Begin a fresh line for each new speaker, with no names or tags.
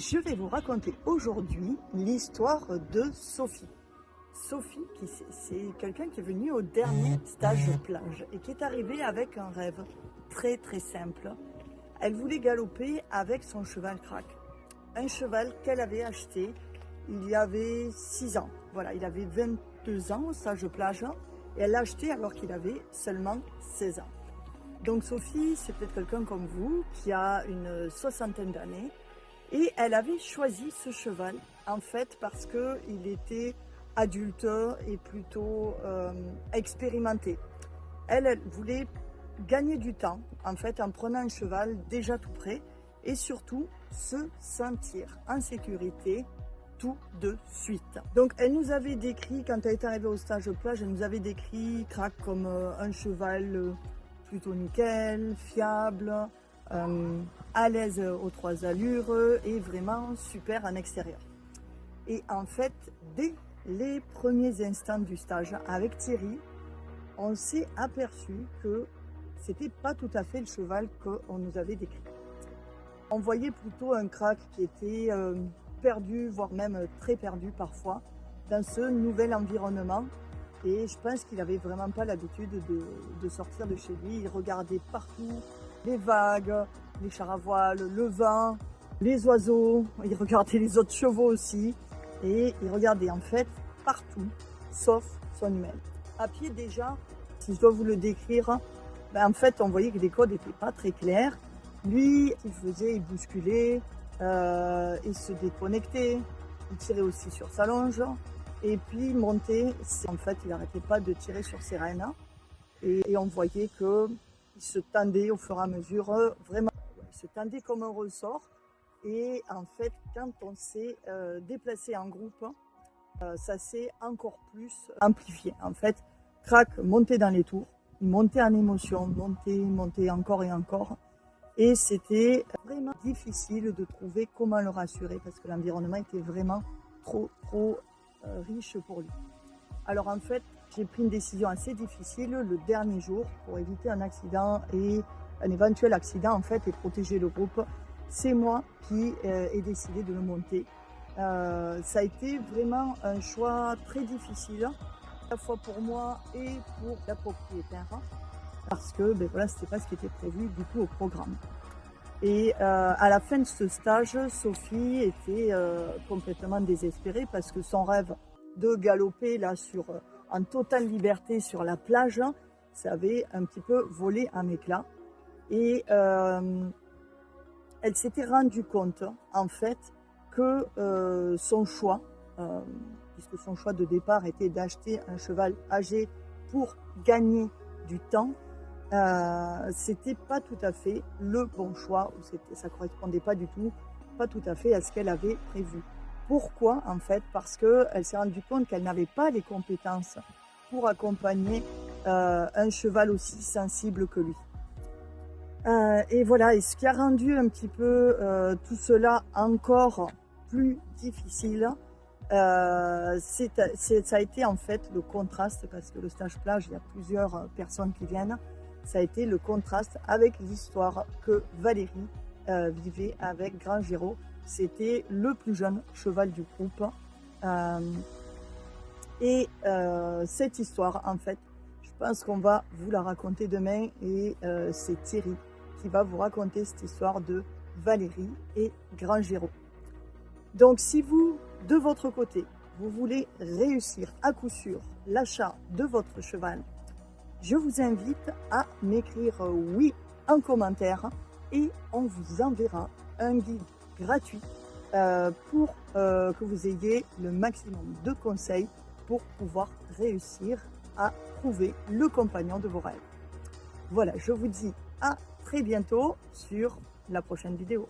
Je vais vous raconter aujourd'hui l'histoire de Sophie. Sophie, c'est quelqu'un qui est venu au dernier stage de plage et qui est arrivé avec un rêve très simple. Elle voulait galoper avec son cheval Crack. Un cheval qu'elle avait acheté il y avait 6 ans. Voilà, il avait 22 ans au stage de plage et elle l'a acheté alors qu'il avait seulement 16 ans. Donc Sophie, c'est peut-être quelqu'un comme vous qui a une soixantaine d'années. Et elle avait choisi ce cheval, en fait, parce qu'il était adulte et plutôt expérimenté. Elle voulait gagner du temps, en fait, en prenant un cheval déjà tout prêt et surtout se sentir en sécurité tout de suite. Donc, elle nous avait décrit, quand elle est arrivée au stage de plage, elle nous avait décrit Crack comme un cheval plutôt nickel, fiable, à l'aise aux 3 allures et vraiment super en extérieur. Et en fait, dès les premiers instants du stage avec Thierry, on s'est aperçu que c'était pas tout à fait le cheval qu'on nous avait décrit. On voyait plutôt un Crack qui était perdu, voire même très perdu parfois, dans ce nouvel environnement. Et je pense qu'il n'avait vraiment pas l'habitude de sortir de chez lui. Il regardait partout les vagues, les chars à voile, le vent, les oiseaux. Il regardait les autres chevaux aussi. Et il regardait en fait partout, sauf son humaine. À pied déjà, si je dois vous le décrire, en fait on voyait que les codes n'étaient pas très clairs. Lui, il faisait, il bousculait, il se déconnectait, il tirait aussi sur sa longe. Et puis monter, en fait, il n'arrêtait pas de tirer sur ses rênes. Et on voyait qu'il se tendait au fur et à mesure, vraiment, il se tendait comme un ressort. Et en fait, quand on s'est déplacé en groupe, ça s'est encore plus amplifié. En fait, Crack montait dans les tours, il montait en émotion, montait encore et encore. Et c'était vraiment difficile de trouver comment le rassurer parce que l'environnement était vraiment trop riche pour lui. Alors en fait, j'ai pris une décision assez difficile le dernier jour pour éviter un accident et un éventuel accident en fait et protéger le groupe. C'est moi qui ai décidé de le monter. Ça a été vraiment un choix très difficile, à la fois pour moi et pour la propriétaire, parce que voilà, c'était pas ce qui était prévu du coup au programme. Et à la fin de ce stage, Sophie était complètement désespérée parce que son rêve de galoper là en totale liberté sur la plage, ça avait un petit peu volé en éclats. Et elle s'était rendue compte en fait que son choix, puisque son choix de départ était d'acheter un cheval âgé pour gagner du temps, c'était pas tout à fait le bon choix, ou ça correspondait pas du tout, pas tout à fait à ce qu'elle avait prévu. Pourquoi en fait? Parce qu'elle s'est rendue compte qu'elle n'avait pas les compétences pour accompagner un cheval aussi sensible que lui. Et voilà, et ce qui a rendu un petit peu tout cela encore plus difficile, ça a été en fait le contraste, parce que le stage plage, il y a plusieurs personnes qui viennent. Ça a été le contraste avec l'histoire que Valérie vivait avec Grand Géraud. C'était le plus jeune cheval du groupe. Cette histoire, en fait, je pense qu'on va vous la raconter demain. Et c'est Thierry qui va vous raconter cette histoire de Valérie et Grand Géraud. Donc, si vous, de votre côté, vous voulez réussir à coup sûr l'achat de votre cheval, je vous invite à m'écrire oui en commentaire et on vous enverra un guide gratuit pour que vous ayez le maximum de conseils pour pouvoir réussir à trouver le compagnon de vos rêves. Voilà, je vous dis à très bientôt sur la prochaine vidéo.